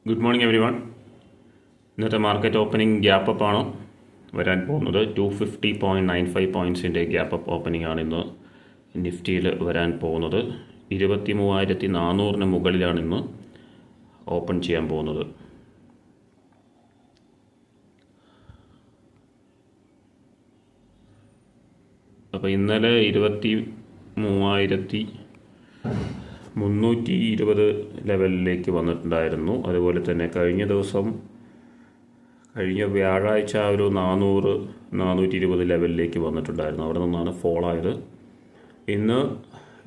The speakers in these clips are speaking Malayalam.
Good morning every one. ഇന്നത്തെ മാർക്കറ്റ് ഓപ്പണിംഗ് ഗ്യാപ്പ് അപ്പ് ആണ് വരാൻ പോകുന്നത്. 250.95 പോയിൻറ്റ്സിൻ്റെ ഗ്യാപ്പ് അപ്പ് ഓപ്പണിംഗ് ആണ് ഇന്ന് നിഫ്റ്റിയിൽ വരാൻ പോകുന്നത്. 23,400 മുകളിലാണ് ഇന്ന് ഓപ്പൺ ചെയ്യാൻ പോകുന്നത്. അപ്പോൾ ഇന്നലെ 23,320 ലെവലിലേക്ക് വന്നിട്ടുണ്ടായിരുന്നു. അതുപോലെ തന്നെ കഴിഞ്ഞ വ്യാഴാഴ്ച ഒരു 400-420 ലെവലിലേക്ക് വന്നിട്ടുണ്ടായിരുന്നു. അവിടെ നിന്നാണ് ഫോൾ ആയത്. ഇന്ന്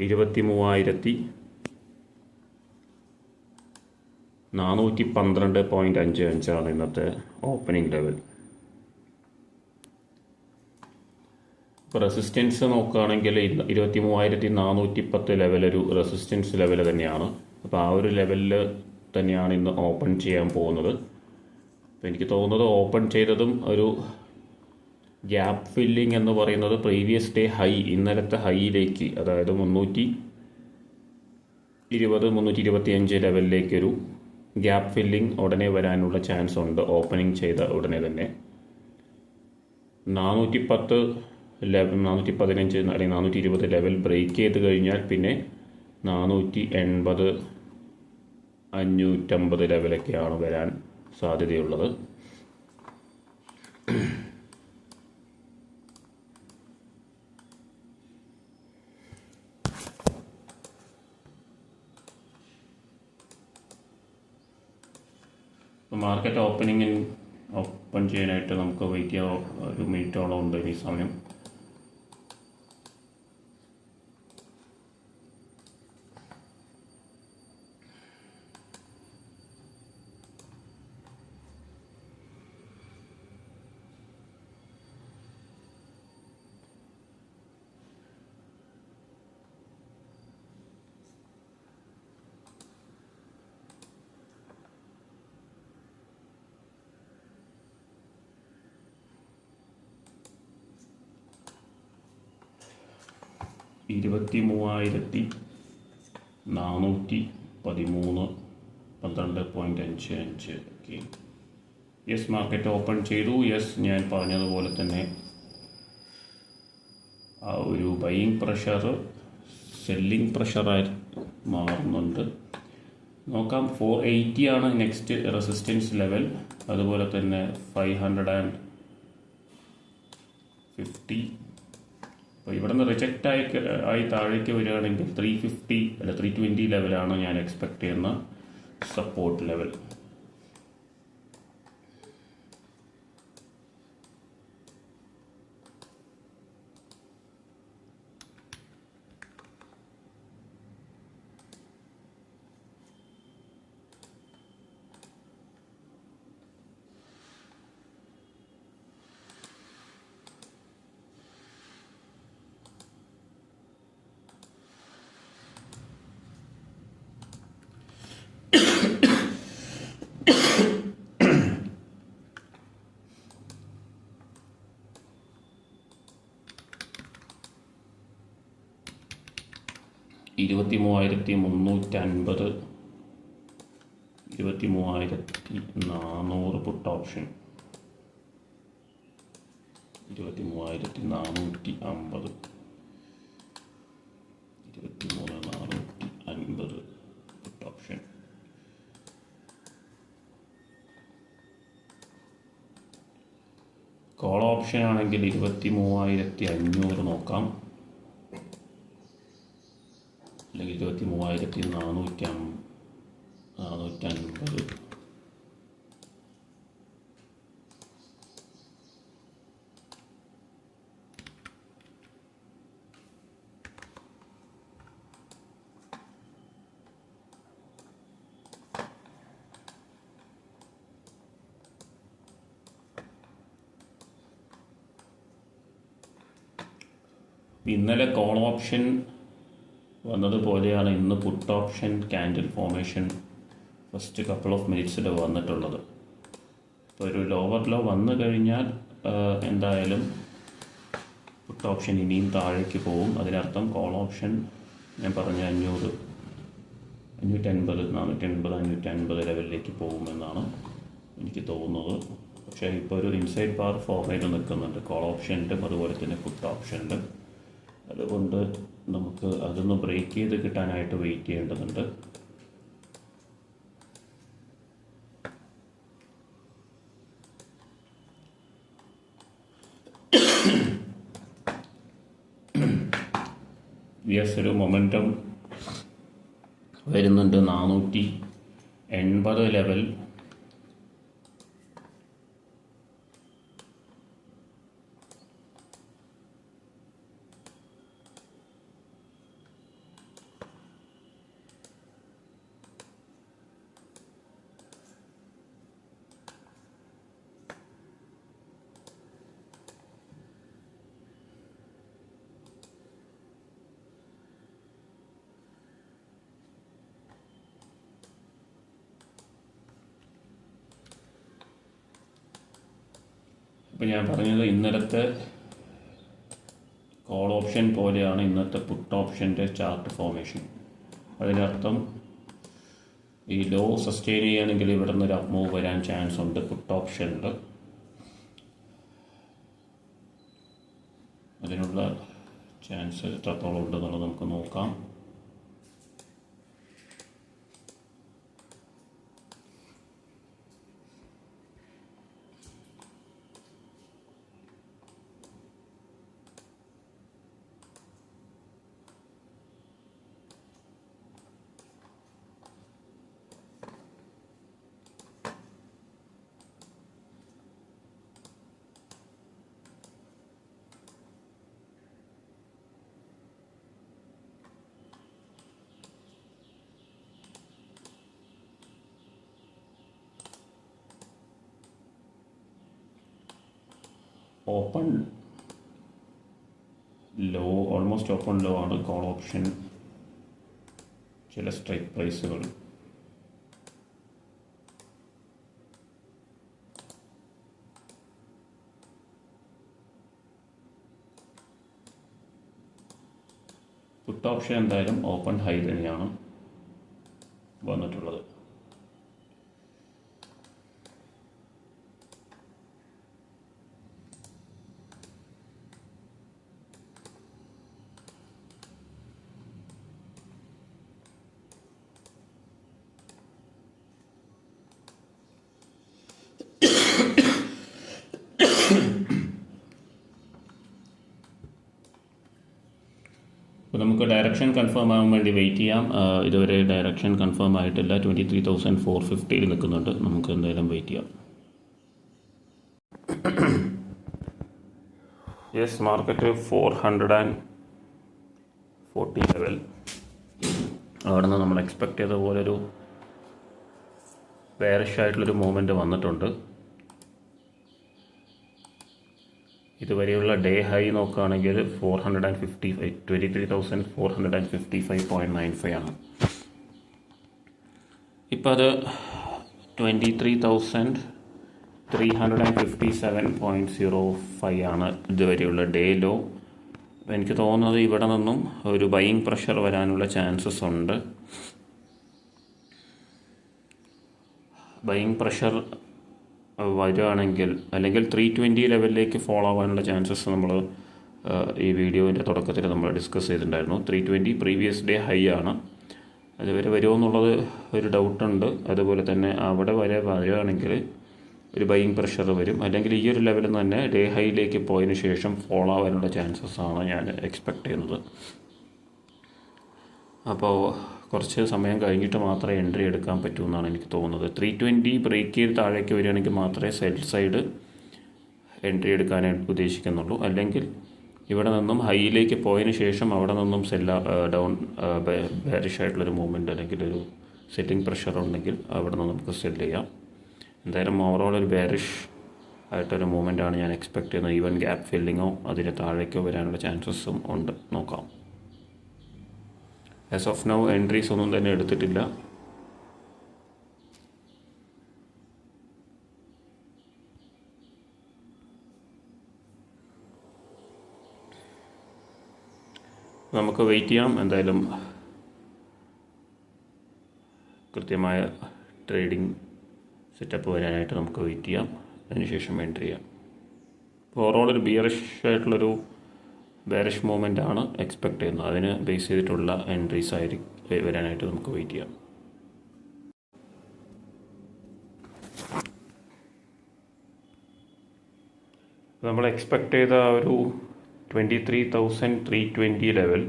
23,412.55 ഇന്നത്തെ ഓപ്പണിംഗ് ലെവൽ. ഇപ്പോൾ റെസിസ്റ്റൻസ് നോക്കുകയാണെങ്കിൽ 23,410 ലെവലൊരു റെസിസ്റ്റൻസ് ലെവൽ തന്നെയാണ്. അപ്പോൾ ആ ഒരു ലെവലിൽ തന്നെയാണ് ഇന്ന് ഓപ്പൺ ചെയ്യാൻ പോകുന്നത്. അപ്പോൾ എനിക്ക് തോന്നുന്നത് ഓപ്പൺ ചെയ്തതും ഒരു ഗ്യാപ്പ് ഫില്ലിംഗ് എന്ന് പറയുന്നത് പ്രീവിയസ് ഡേ ഹൈ, ഇന്നലത്തെ ഹൈയിലേക്ക്, അതായത് 320-325 ലെവലിലേക്കൊരു ഗ്യാപ്പ് ഫില്ലിംഗ് ഉടനെ വരാനുള്ള ചാൻസ് ഉണ്ട്. ഓപ്പണിംഗ് ചെയ്ത ഉടനെ തന്നെ 410 415 അല്ലെങ്കിൽ 420 ലെവൽ ബ്രേക്ക് ചെയ്ത് കഴിഞ്ഞാൽ പിന്നെ 480, 550 ലെവലൊക്കെയാണ് വരാൻ സാധ്യതയുള്ളത്. മാർക്കറ്റ് ഓപ്പൺ ചെയ്യാനായിട്ട് നമുക്ക് വെയിറ്റ് ചെയ്യാൻ ഒരു മിനിറ്റോളം ഉണ്ട് ഈ സമയം. $23,413 12.55. ഓക്കെ, യെസ്, മാർക്കറ്റ് ഓപ്പൺ ചെയ്തു. യെസ്, ഞാൻ പറഞ്ഞതുപോലെ തന്നെ ആ ഒരു ബൈയിങ് പ്രഷർ സെല്ലിംഗ് പ്രഷറായി മാറുന്നുണ്ട്. നോക്കാം. 480 ആണ് നെക്സ്റ്റ് റെസിസ്റ്റൻസ് ലെവൽ. അതുപോലെ തന്നെ 550. അപ്പോൾ ഇവിടെ നിന്ന് റിജക്റ്റ് ആയി താഴേക്ക് വരികയാണെങ്കിൽ 350 അല്ല 320 ലെവലാണ് ഞാൻ എക്സ്പെക്ട് ചെയ്യുന്ന support level. $23,350, 23,400 puttu option, 23,450, 23,450 put option. Call option ആണെങ്കിൽ 23,500 നോക്കാം, അല്ലെങ്കിൽ 23,450. ഇന്നലെ കോൾ ഓപ്ഷൻ വന്നതുപോലെയാണ് ഇന്ന് put option candle formation first couple of മിനിറ്റ്സിൽ വന്നിട്ടുള്ളത്. ഇപ്പോൾ ഒരു ലോവർ ലോ വന്നു കഴിഞ്ഞാൽ എന്തായാലും പുട്ട് ഓപ്ഷൻ ഇനിയും താഴേക്ക് പോകും. അതിനർത്ഥം കോൾ ഓപ്ഷൻ ഞാൻ പറഞ്ഞ 580, 480, 550 ലെവലിലേക്ക് പോകുമെന്നാണ് എനിക്ക് തോന്നുന്നത്. പക്ഷേ ഇപ്പോൾ ഒരു ഇൻസൈഡ് ബാർ ഫോർമേറ്റ് നിൽക്കുന്നുണ്ട് കോൾ ഓപ്ഷനിലും അതുപോലെ തന്നെ പുട്ട് ഓപ്ഷനിലും. അതുകൊണ്ട് നമുക്ക് അതൊന്ന് ബ്രേക്ക് ചെയ്ത് കിട്ടാനായിട്ട് വെയിറ്റ് ചെയ്യേണ്ടതുണ്ട്. ഒരു മൊമെൻറ്റം വരുന്നുണ്ട് 480 ലെവൽ. ഇപ്പോൾ ഞാൻ പറഞ്ഞത് ഇന്നലത്തെ കോൾ ഓപ്ഷൻ പോലെയാണ് ഇന്നത്തെ പുട്ട് ഓപ്ഷൻ്റെ ചാർട്ട് ഫോർമേഷൻ. അതിനർത്ഥം ഈ ലോ സസ്റ്റെയിൻ ചെയ്യുകയാണെങ്കിൽ ഇവിടെ നിന്നൊരു അപ്പ് മൂവ് വരാൻ ചാൻസ് ഉണ്ട് പുട്ട് ഓപ്ഷനിൽ. അതിനുള്ള ചാൻസ് എത്രത്തോളം ഉണ്ടെന്നുള്ളത് നമുക്ക് നോക്കാം. Open low, almost open low ആണ് കോൾ ഓപ്ഷൻ ചില സ്ട്രൈക്ക് പ്രൈസുകൾ. പുട്ട് ഓപ്ഷൻ എന്തായാലും ഓപ്പൺ ഹൈ തന്നെയാണ് വന്നിട്ടുള്ളത്. അപ്പോൾ നമുക്ക് ഡയറക്ഷൻ കൺഫേം ആകാൻ വേണ്ടി വെയിറ്റ് ചെയ്യാം. ഇതുവരെ ഡയറക്ഷൻ കൺഫേം ആയിട്ടില്ല. 23,450 നിൽക്കുന്നുണ്ട്. നമുക്ക് എന്തായാലും വെയിറ്റ് ചെയ്യാം. Yes, market 440 level. അവിടെ നിന്ന് നമ്മൾ എക്സ്പെക്ട് ചെയ്ത പോലൊരു ബെയറിഷ് ആയിട്ടുള്ളൊരു മൂവ്മെൻറ്റ് വന്നിട്ടുണ്ട്. ഇതുവരെയുള്ള ഡേ ഹൈ നോക്കുകയാണെങ്കിൽ 23,455.95 ആണ്. ഇപ്പം അത് 23,357.05 ആണ് ഇതുവരെയുള്ള ഡേ ലോ. എനിക്ക് തോന്നുന്നത് ഇവിടെ നിന്നും ഒരു ബൈയിങ് പ്രഷർ വരാനുള്ള ചാൻസസ് ഉണ്ട്. ബൈയിങ് പ്രഷർ വരികയാണെങ്കിൽ അല്ലെങ്കിൽ 320 ലെവലിലേക്ക് ഫോളോ ആവാനുള്ള ചാൻസസ് നമ്മൾ ഈ വീഡിയോൻ്റെ തുടക്കത്തിൽ നമ്മൾ ഡിസ്കസ് ചെയ്തിട്ടുണ്ടായിരുന്നു. 320 പ്രീവിയസ് ഡേ ഹൈ ആണ്. അതുവരെ വരുമോ എന്നുള്ളത് ഒരു ഡൗട്ടുണ്ട്. അതുപോലെ തന്നെ അവിടെ വരെ വരികയാണെങ്കിൽ ഒരു ബൈയിങ് പ്രഷർ വരും. അല്ലെങ്കിൽ ഈ ഒരു ലെവലിൽ തന്നെ ഡേ ഹൈയിലേക്ക് പോയതിന് ശേഷം ഫോളോ ആവാനുള്ള ചാൻസസ് ആണ് ഞാൻ എക്സ്പെക്റ്റ് ചെയ്യുന്നത്. അപ്പോൾ കുറച്ച് സമയം കഴിഞ്ഞിട്ട് മാത്രമേ എൻട്രി എടുക്കാൻ പറ്റൂ എന്നാണ് എനിക്ക് തോന്നുന്നത്. 320 ബ്രേക്ക് ചെയ്ത് താഴേക്ക് വരികയാണെങ്കിൽ മാത്രമേ സെൽ സൈഡ് എൻട്രി എടുക്കാനായിട്ട് ഉദ്ദേശിക്കുന്നുള്ളൂ. അല്ലെങ്കിൽ ഇവിടെ നിന്നും ഹൈയിലേക്ക് പോയതിന് ശേഷം അവിടെ നിന്നും ഡൗൺ ബെയറിഷ് ആയിട്ടുള്ളൊരു മൂവ്മെൻറ്റ് അല്ലെങ്കിൽ ഒരു സെല്ലിംഗ് പ്രഷർ ഉണ്ടെങ്കിൽ അവിടെ നിന്ന് നമുക്ക് സെൽ ചെയ്യാം. എന്തായാലും ഓവറോൾ ഒരു ബെയറിഷ് ആയിട്ടൊരു മൂവ്മെൻറ്റാണ് ഞാൻ എക്സ്പെക്ട് ചെയ്യുന്നത്. ഈവൻ ഗ്യാപ്പ് ഫില്ലിങ്ങോ അതിന് താഴേക്കോ വരാനുള്ള ചാൻസസും ഉണ്ട്. നോക്കാം. ആസ് ഓഫ് നൗ എൻട്രീസ് ഒന്നും തന്നെ എടുത്തിട്ടില്ല. നമുക്ക് വെയിറ്റ് ചെയ്യാം. എന്തായാലും കൃത്യമായ ട്രേഡിംഗ് സെറ്റപ്പ് വരാനായിട്ട് നമുക്ക് വെയിറ്റ് ചെയ്യാം. അതിനുശേഷം എൻട്രി ചെയ്യാം. ഓവറോൾ ഒരു ബെയറിഷ് മൂവ്മെൻ്റ് ആണ് എക്സ്പെക്ട് ചെയ്യുന്നത്. അതിന് ബേസ് ചെയ്തിട്ടുള്ള എൻട്രീസ് വരാനായിട്ട് നമുക്ക് വെയിറ്റ് ചെയ്യാം. നമ്മൾ എക്സ്പെക്ട് ചെയ്ത ഒരു 23,320 ലെവൽ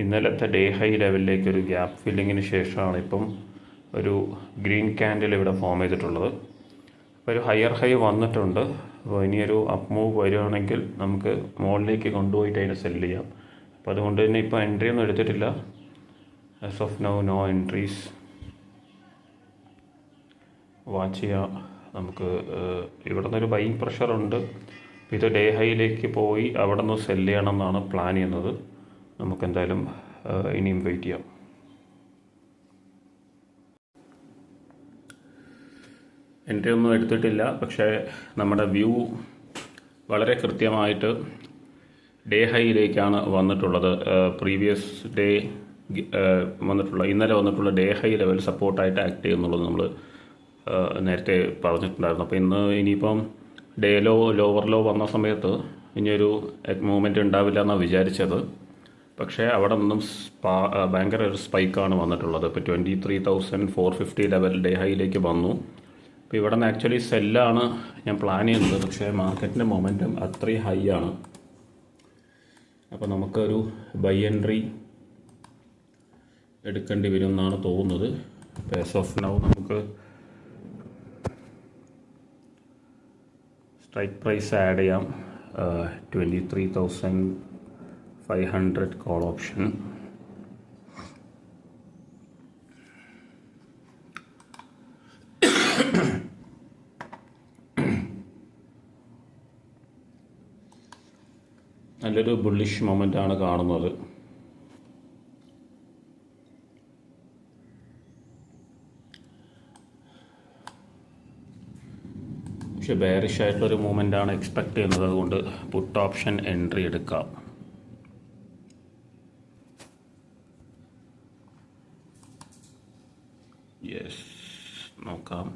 ഇന്നലത്തെ ഡേ ഹൈ ലെവലിലേക്ക് ഒരു ഗ്യാപ്പ് ഫില്ലിങ്ങിന് ശേഷമാണ് ഇപ്പം ഒരു ഗ്രീൻ ക്യാൻഡിൽ ഇവിടെ ഫോം ചെയ്തിട്ടുള്ളത്. അപ്പോൾ ഒരു ഹയർ ഹൈ വന്നിട്ടുണ്ട്. അപ്പോൾ ഇനിയൊരു അപ്പ് മൂവ് വരികയാണെങ്കിൽ നമുക്ക് മുകളിലേക്ക് കൊണ്ടുപോയിട്ട് അതിനെ സെല് ചെയ്യാം. അപ്പോൾ അതുകൊണ്ട് തന്നെ ഇപ്പോൾ എൻട്രി ഒന്നും എടുത്തിട്ടില്ല. As of no entries. Watch ചെയ്യാം. നമുക്ക് ഇവിടെ നിന്നൊരു ബൈയിങ് പ്രഷറുണ്ട്. ഇത് ഡേ ഹൈയിലേക്ക് പോയി അവിടെ നിന്ന് സെല് ചെയ്യണം എന്നാണ് പ്ലാൻ ചെയ്യുന്നത്. നമുക്കെന്തായാലും ഇനിയും വെയിറ്റ് ചെയ്യാം. എൻട്രി ഒന്നും എടുത്തിട്ടില്ല. പക്ഷേ നമ്മുടെ വ്യൂ വളരെ കൃത്യമായിട്ട് ഡേ ഹൈയിലേക്കാണ് വന്നിട്ടുള്ളത്. പ്രീവിയസ് ഡേ ഇന്നലെ വന്നിട്ടുള്ള ഡേ ഹൈ ലെവൽ സപ്പോർട്ടായിട്ട് ആക്ട് ചെയ്യുന്നുള്ളത് നമ്മൾ നേരത്തെ പറഞ്ഞിട്ടുണ്ടായിരുന്നു. അപ്പോൾ ഇനിയിപ്പം ലോവർ ലോ വന്ന സമയത്ത് ഇനിയൊരു മൂവ്മെൻറ്റ് ഉണ്ടാവില്ല എന്നാണ് വിചാരിച്ചത്. പക്ഷേ അവിടെ നിന്നും ഭയങ്കര ഒരു സ്പൈക്കാണ് വന്നിട്ടുള്ളത്. ഇപ്പോൾ 23,450 ലെവൽ ഡേ ഹൈയിലേക്ക് വന്നു. അപ്പോൾ ഇവിടെ നിന്ന് ആക്ച്വലി സെല്ലാണ് ഞാൻ പ്ലാൻ ചെയ്യുന്നത്. പക്ഷേ മാർക്കറ്റിൻ്റെ മൊമെൻറ്റം അത്രയും ഹൈ ആണ്. അപ്പോൾ നമുക്കൊരു ബൈ എൻട്രി എടുക്കേണ്ടി വരും എന്നാണ് തോന്നുന്നത്. ആസ് ഓഫ് നൗ നമുക്ക് സ്ട്രൈക്ക് പ്രൈസ് ആഡ് ചെയ്യാം. 23,500 കോൾ ഓപ്ഷൻ. നല്ലൊരു ബുള്ളിഷ് മൊമെൻ്റ് ആണ് കാണുന്നത്. പക്ഷെ ബെയറിഷ് ആയിട്ടുള്ളൊരു മൂവ്മെൻ്റ് ആണ് എക്സ്പെക്ട് ചെയ്യുന്നത്. അതുകൊണ്ട് പുട്ട് ഓപ്ഷൻ എൻട്രി എടുക്കാം. യെസ്, നോക്കാം.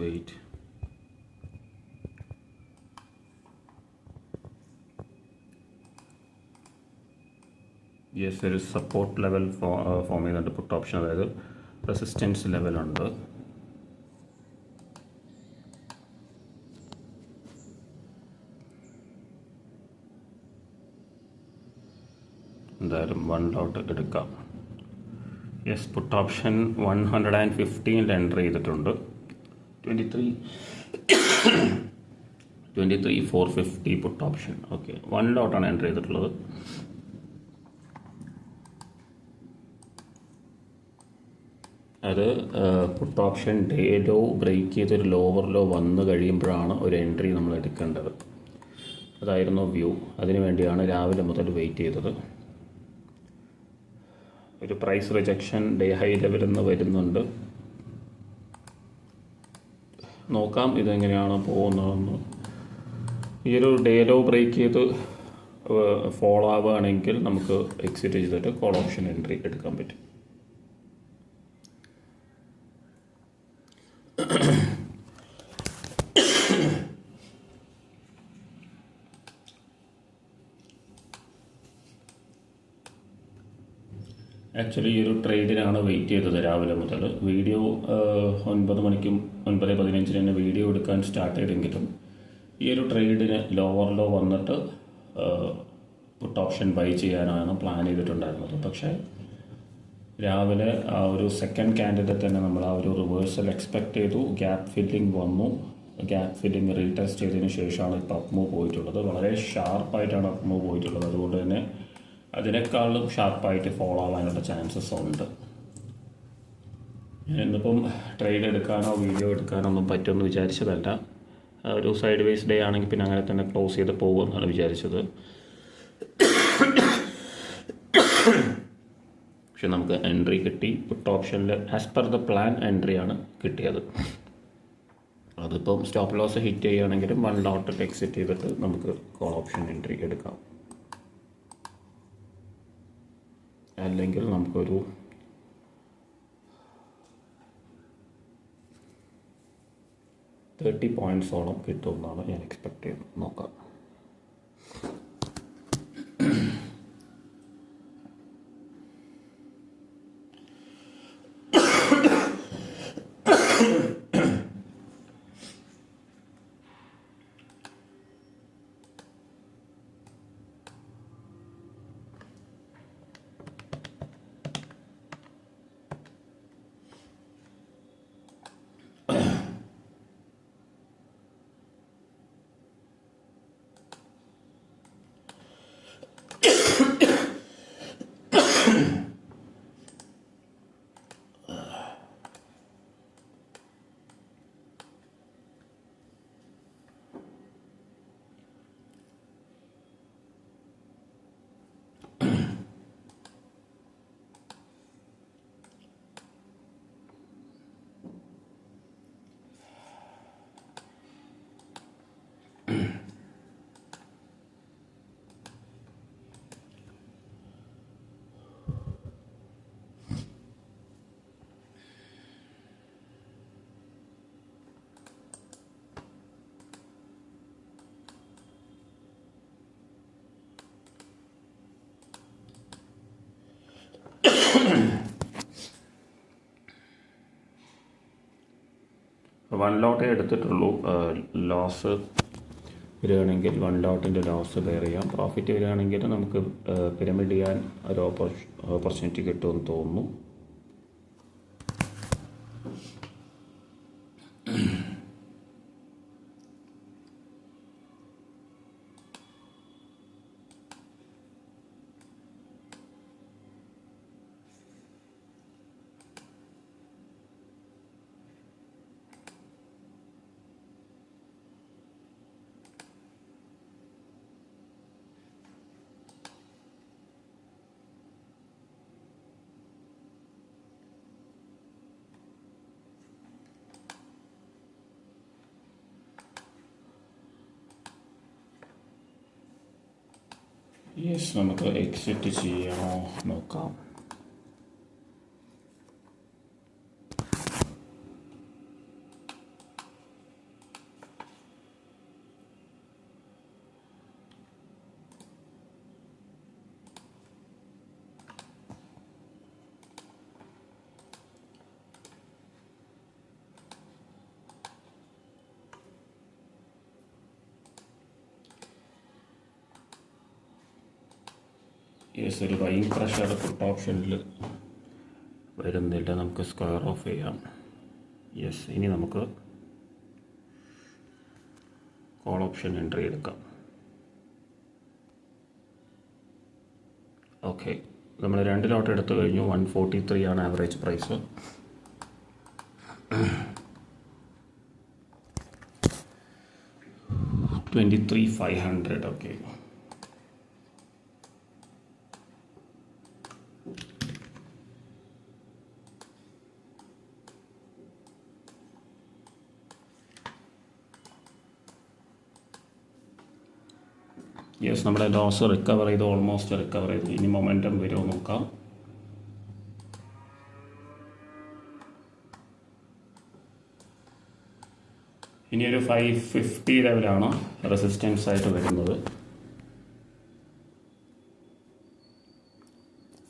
വെയിറ്റ്. യെസ്, ഒരു സപ്പോർട്ട് ലെവൽ ഫോം ചെയ്യുന്നുണ്ട് പുട്ട് ഓപ്ഷൻ. അതായത് റെസിസ്റ്റൻസ് ലെവലുണ്ട്. എന്തായാലും 1 ലോട്ട് എടുക്കാം. യെസ്, പുട്ട് ഓപ്ഷൻ 115 എൻട്രി ചെയ്തിട്ടുണ്ട്. 23,450 പുട്ട് ഓപ്ഷൻ. ഓക്കെ, 1 ലോട്ടാണ് എൻട്രി ചെയ്തിട്ടുള്ളത്. അത് put option day low break ചെയ്തൊരു ലോവർ ലോ വന്നു കഴിയുമ്പോഴാണ് ഒരു എൻട്രി നമ്മൾ എടുക്കേണ്ടത്. അതായിരുന്നു വ്യൂ. അതിനു വേണ്ടിയാണ് രാവിലെ മുതൽ വെയിറ്റ് ചെയ്തത്. ഒരു പ്രൈസ് റിജക്ഷൻ ഡേ ഹൈ ലെവലിൽ നിന്ന് വരുന്നുണ്ട്. നോക്കാം ഇതെങ്ങനെയാണ് പോകുന്നതെന്ന്. ഈ ഒരു ഡേ ലോ ബ്രേക്ക് ചെയ്ത് ഫോളോ ആവുകയാണെങ്കിൽ നമുക്ക് എക്സിറ്റ് ചെയ്തിട്ട് കോൾ ഓപ്ഷൻ എൻട്രി എടുക്കാൻ പറ്റും. ആക്ച്വലി ഈ ഒരു ട്രേഡിനാണ് വെയിറ്റ് ചെയ്തത് രാവിലെ മുതൽ. വീഡിയോ 9:15 തന്നെ വീഡിയോ എടുക്കാൻ സ്റ്റാർട്ട് ചെയ്തെങ്കിലും ഈ ഒരു ട്രേഡിന് ലോവർ ലോ വന്നിട്ട് പുട്ട് ഓപ്ഷൻ ബൈ ചെയ്യാനാണ് പ്ലാൻ ചെയ്തിട്ടുണ്ടായിരുന്നത്. പക്ഷേ രാവിലെ ആ ഒരു സെക്കൻഡ് ക്യാൻഡിലെ തന്നെ നമ്മൾ ആ ഒരു റിവേഴ്സൽ എക്സ്പെക്ട് ചെയ്തു. ഗ്യാപ്പ് ഫില്ലിംഗ് വന്നു. ഗ്യാപ്പ് ഫില്ലിംഗ് റീടെസ്റ്റ് ചെയ്തതിന് ശേഷമാണ് ഇപ്പോൾ അപ്പ് മൂവ് പോയിട്ടുള്ളത്. വളരെ ഷാർപ്പായിട്ടാണ് അപ്പ് മൂവ് പോയിട്ടുള്ളത്. അതുകൊണ്ട് തന്നെ അതിനേക്കാളും ഷാർപ്പായിട്ട് ഫോളോ ആവാനുള്ള ചാൻസസ് ഉണ്ട്. ഇന്നിപ്പം ട്രേഡ് എടുക്കാനോ വീഡിയോ എടുക്കാനോ ഒന്നും പറ്റുമെന്ന് വിചാരിച്ചതല്ല. ഒരു സൈഡ് വേസ് ഡേ ആണെങ്കിൽ പിന്നെ അങ്ങനെ തന്നെ ക്ലോസ് ചെയ്ത് പോകുമെന്നാണ് വിചാരിച്ചത്. പക്ഷെ നമുക്ക് എൻട്രി കിട്ടി. പുട്ട് ഓപ്ഷനിൽ ആസ് പെർ ദ പ്ലാൻ എൻട്രിയാണ് കിട്ടിയത്. അതിപ്പം സ്റ്റോപ്പ് ലോസ് ഹിറ്റ് ചെയ്യുകയാണെങ്കിലും 1 ലോട്ട് എക്സിറ്റ് ചെയ്തിട്ട് നമുക്ക് കോൾ ഓപ്ഷൻ എൻട്രി എടുക്കാം. അല്ലെങ്കിൽ നമുക്കൊരു 30 പോയിൻറ്റ്സോളം കിട്ടുമെന്നാണ് ഞാൻ എക്സ്പെക്ട് ചെയ്യുന്നത്. നോക്കാം. വൺ ലോട്ടേ എടുത്തിട്ടുള്ളൂ. ലോസ് വരികയാണെങ്കിൽ 1 ലോട്ടിൻ്റെ ലോസ് ബെയർ ചെയ്യാം. പ്രോഫിറ്റ് വരികയാണെങ്കിൽ നമുക്ക് പിരമിഡ് ചെയ്യാൻ ഒരു ഓപ്പർച്യൂണിറ്റി കിട്ടുമെന്ന് തോന്നുന്നു. യെസ്, നമുക്ക് എക്സിറ്റ് ചെയ്യണോ നോക്കാം. യെസ്, ഒരു ബൈയിങ് പ്രഷർ പുട്ട് ഓപ്ഷനിൽ വരുന്നില്ല. നമുക്ക് സ്ക്വയർ ഓഫ് ചെയ്യാം. യെസ്, ഇനി നമുക്ക് കോൾ ഓപ്ഷൻ എൻട്രി എടുക്കാം. ഓക്കെ, നമ്മൾ 2 ലോട്ട് എടുത്തു കഴിഞ്ഞു. 143 ആണ് ആവറേജ് പ്രൈസ്. $23,500. ഓക്കെ, യെസ്, നമ്മുടെ ലോസ് റിക്കവർ ചെയ്ത് ഓൾമോസ്റ്റ് റിക്കവർ ചെയ്തു. ഇനി മൊമെൻറ്റം വരുമോ നോക്കാം. ഇനിയൊരു 550 ലെവലാണ് റെസിസ്റ്റൻസ് ആയിട്ട് വരുന്നത്.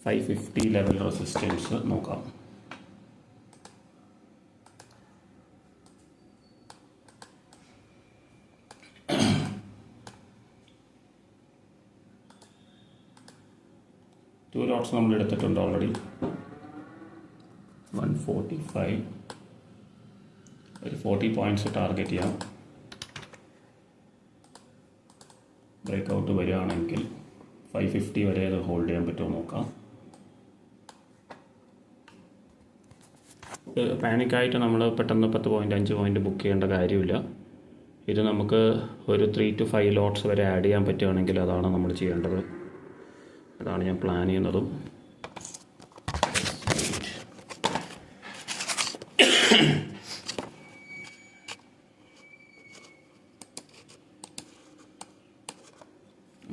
550 ലെവൽ റെസിസ്റ്റൻസ് നോക്കാം. ടു ലോട്ട്സ് നമ്മൾ എടുത്തിട്ടുണ്ട് ഓൾറെഡി. 145, ഒരു 40 പോയിൻറ്റ്സ് ടാർഗറ്റ് ചെയ്യാം. ബ്രേക്കൗട്ട് വരികയാണെങ്കിൽ 550 വരെ അത് ഹോൾഡ് ചെയ്യാൻ പറ്റുമോ നോക്കാം. പാനിക്കായിട്ട് നമ്മൾ പെട്ടെന്ന് 10 പോയിൻറ്റ് 5 പോയിൻറ്റ് ബുക്ക് ചെയ്യേണ്ട കാര്യമില്ല. ഇത് നമുക്ക് ഒരു 3 to 5 ലോട്ട്സ് വരെ ആഡ് ചെയ്യാൻ പറ്റുകയാണെങ്കിൽ അതാണ് നമ്മൾ ചെയ്യേണ്ടത്. അതാണ് ഞാൻ പ്ലാൻ ചെയ്യുന്നതും.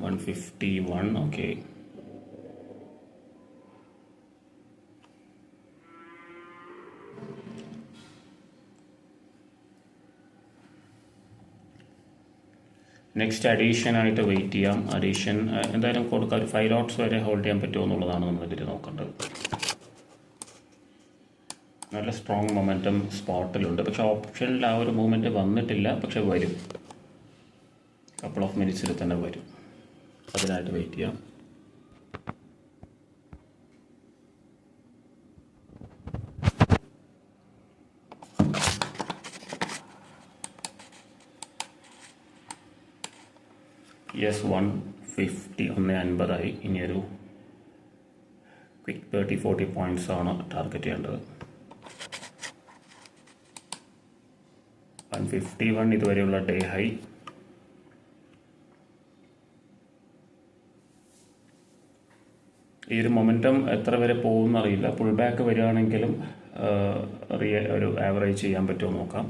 151. ഓക്കെ, നെക്സ്റ്റ് അഡീഷനായിട്ട് വെയിറ്റ് ചെയ്യാം. അഡീഷൻ എന്തായാലും കൊടുക്കാം. ഒരു 5 ലോട്ട്സ് വരെ ഹോൾഡ് ചെയ്യാൻ പറ്റുമോ എന്നുള്ളതാണ് നമ്മളിതിൽ നോക്കേണ്ടത്. നല്ല സ്ട്രോങ് മൊമെൻറ്റം സ്പോട്ടിലുണ്ട്, പക്ഷേ ഓപ്ഷനിൽ ആ ഒരു മൂവ്മെൻറ്റ് വന്നിട്ടില്ല. പക്ഷെ വരും, കപ്പിൾ ഓഫ് മിനിറ്റ്സിൽ തന്നെ വരും. അതിനായിട്ട് വെയിറ്റ് ചെയ്യാം. യെസ്, 150 150 ഇനിയൊരു ക്വിക്ക് 30-40 പോയിൻറ്റ്സ് ആണ് ടാർഗറ്റ് ചെയ്യേണ്ടത്. 151 ഇതുവരെയുള്ള ഡേ ഹൈ. ഈ ഒരു മൊമെൻറ്റം എത്ര വരെ പോകുമെന്നറിയില്ല. പുൾ ബാക്ക് വരികയാണെങ്കിലും ഒരു ആവറേജ് ചെയ്യാൻ പറ്റുമോ നോക്കാം.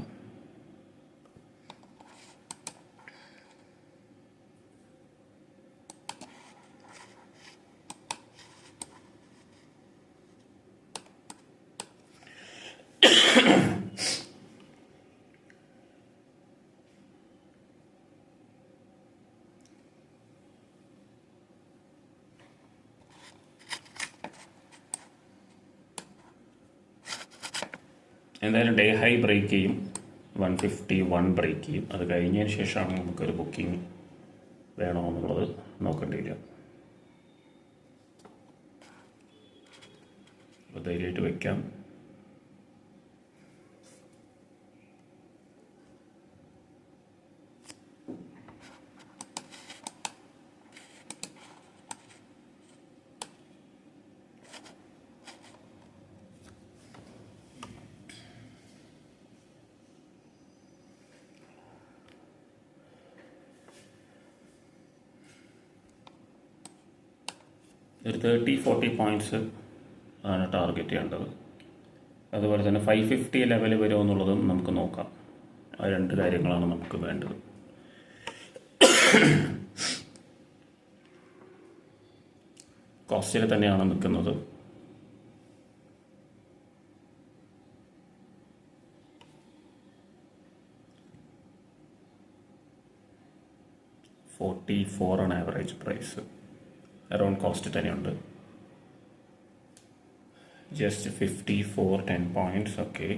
എന്തായാലും ഡേ ഹൈ ബ്രേക്ക് ചെയ്യും, 151 ബ്രേക്ക് ചെയ്യും. അത് കഴിഞ്ഞതിന് ശേഷമാണ് നമുക്കൊരു ബുക്കിംഗ് വേണോ എന്നുള്ളത് നോക്കേണ്ടി വരിക. അപ്പോൾ ധൈര്യമായിട്ട് വയ്ക്കാം. ഒരു 30-40 പോയിൻറ്റ്സ് ആണ് ടാർഗറ്റ് ചെയ്യേണ്ടത്. അതുപോലെ തന്നെ 550 ലെവൽ വരുമോ എന്നുള്ളതും നമുക്ക് നോക്കാം. ആ 2 കാര്യങ്ങളാണ് നമുക്ക് വേണ്ടത്. കോസ്റ്റിൽ തന്നെയാണ് നിൽക്കുന്നത്. $44 ആണ് ആവറേജ് പ്രൈസ്. അറൗണ്ട് കോസ്റ്റ് തന്നെയുണ്ട്. Just 54 10 points. ഓക്കെ,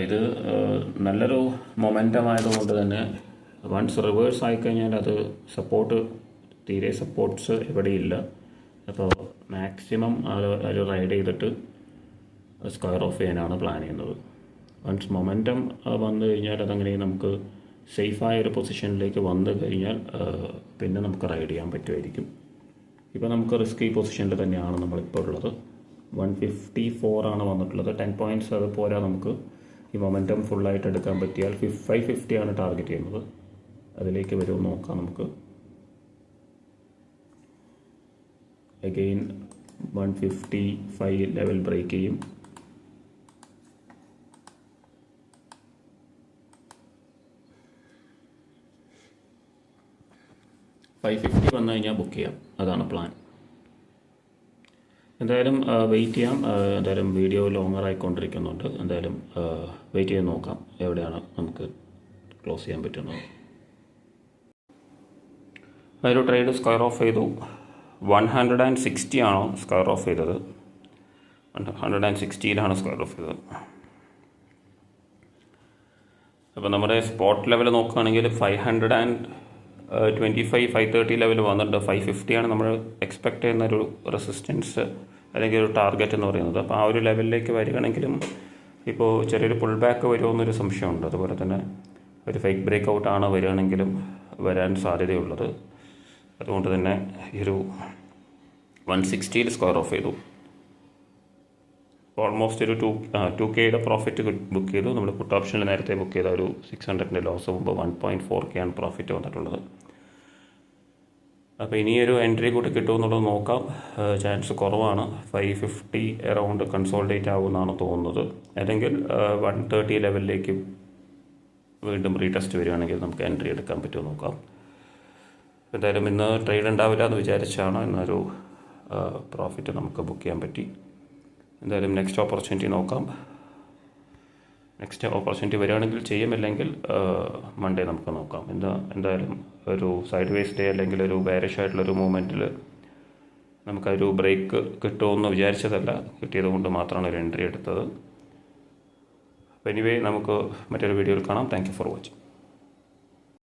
ഇത് നല്ലൊരു മൊമെൻറ്റം ആയതുകൊണ്ട് തന്നെ വൺസ് റിവേഴ്സ് ആയിക്കഴിഞ്ഞാൽ അത് തീരെ സപ്പോർട്ട്സ് എവിടെയില്ല. അപ്പോൾ മാക്സിമം അത് റൈഡ് ചെയ്തിട്ട് സ്ക്വയർ ഓഫ് ചെയ്യാനാണ് പ്ലാൻ ചെയ്യുന്നത്. വൺസ് മൊമെൻറ്റം വന്നു കഴിഞ്ഞാൽ അതങ്ങനെ നമുക്ക് സേഫായൊരു പൊസിഷനിലേക്ക് വന്നു കഴിഞ്ഞാൽ പിന്നെ നമുക്ക് റൈഡ് ചെയ്യാൻ പറ്റുമായിരിക്കും. ഇപ്പോൾ നമുക്ക് റിസ്കി പൊസിഷനിൽ തന്നെയാണ് നമ്മളിപ്പോൾ ഉള്ളത്. 154 ആണ് വന്നിട്ടുള്ളത്. 10 പോയിൻറ്റ്സ് അത് പോരാ. നമുക്ക് ഈ മൊമെൻറ്റം ഫുള്ളായിട്ട് എടുക്കാൻ പറ്റിയാൽ 550 ആണ് ടാർഗറ്റ് ചെയ്യുന്നത്. അതിലേക്ക് വരുമെന്ന് നോക്കാം നമുക്ക്. അഗെയിൻ 155 ലെവൽ ബ്രേക്ക് ചെയ്യും. $550 വന്നു കഴിഞ്ഞാൽ ബുക്ക് ചെയ്യാം. അതാണ് പ്ലാൻ. എന്തായാലും വെയിറ്റ് ചെയ്യാം. എന്തായാലും വീഡിയോ ലോങ്ങർ ആയിക്കൊണ്ടിരിക്കുന്നുണ്ട്. എന്തായാലും വെയിറ്റ് ചെയ്ത് നോക്കാം എവിടെയാണ് നമുക്ക് ക്ലോസ് ചെയ്യാൻ പറ്റുന്നത്. ഒരു ട്രേഡ് സ്ക്വയർ ഓഫ് ചെയ്തു. 160 ആണോ സ്ക്വയർ ഓഫ് ചെയ്തത്? 160 സ്ക്വയർ ഓഫ് ചെയ്തത്. അപ്പോൾ നമ്മുടെ സ്പോട്ട് ലെവൽ നോക്കുകയാണെങ്കിൽ 525 530 ലെവൽ വന്നിട്ടുണ്ട്. 550 ആണ് നമ്മൾ എക്സ്പെക്റ്റ് ചെയ്യുന്നൊരു റെസിസ്റ്റൻസ് അല്ലെങ്കിൽ ഒരു ടാർഗറ്റ് എന്ന് പറയുന്നത്. അപ്പോൾ ആ ഒരു ലെവലിലേക്ക് വരികയാണെങ്കിലും ഇപ്പോൾ ചെറിയൊരു പുൾ ബാക്ക് വരുമോ എന്നൊരു സംശയമുണ്ട്. അതുപോലെ തന്നെ ഒരു ഫേക്ക് ബ്രേക്ക് ഔട്ടാണ് വരികയാണെങ്കിലും വരാൻ സാധ്യതയുള്ളത്. അതുകൊണ്ട് തന്നെ ഈ ഒരു 160 സ്ക്വയർ ഓഫ് ചെയ്തു. ഓൾമോസ്റ്റ് ഒരു 2Kയുടെ പ്രോഫിറ്റ് ബുക്ക് ചെയ്തു. നമ്മൾ പുട്ട് ഓപ്ഷനിൽ നേരത്തെ ബുക്ക് ചെയ്ത ഒരു 600ൻ്റെ ലോസ് മുമ്പ് 1.4K ആണ് പ്രോഫിറ്റ് വന്നിട്ടുള്ളത്. അപ്പോൾ ഇനിയൊരു എൻട്രി കൂടി കിട്ടുമെന്നുള്ളത് നോക്കാം. ചാൻസ് കുറവാണ്. 550 അറൗണ്ട് കൺസോൾഡേറ്റ് ആകുമെന്നാണ് തോന്നുന്നത്. അല്ലെങ്കിൽ 130 ലെവലിലേക്ക് വീണ്ടും റീടെസ്റ്റ് വരികയാണെങ്കിൽ നമുക്ക് എൻട്രി എടുക്കാൻ പറ്റുമോ നോക്കാം. എന്തായാലും ഇന്ന് ട്രേഡ് ഉണ്ടാവില്ല എന്ന് വിചാരിച്ചാണ് ഇന്നൊരു പ്രോഫിറ്റ് നമുക്ക് ബുക്ക് ചെയ്യാൻ പറ്റി. എന്തായാലും നെക്സ്റ്റ് ഓപ്പർച്യൂണിറ്റി നോക്കാം. നെക്സ്റ്റ് ഓപ്പർച്യൂണിറ്റി വരികയാണെങ്കിൽ ചെയ്യുമില്ലെങ്കിൽ മൺഡേ നമുക്ക് നോക്കാം. എന്തായാലും ഒരു സൈഡ് വേസ് ഡേ അല്ലെങ്കിൽ ഒരു ബെയറിഷ് ആയിട്ടുള്ളൊരു മൂവ്മെൻറ്റിൽ നമുക്കൊരു ബ്രേക്ക് കിട്ടുമെന്ന് വിചാരിച്ചതല്ല, കിട്ടിയത് കൊണ്ട് മാത്രമാണ് ഒരു എൻട്രി എടുത്തത്. അപ്പോൾ എനിവേ നമുക്ക് മറ്റൊരു വീഡിയോയിൽ കാണാം. Thank you for watching.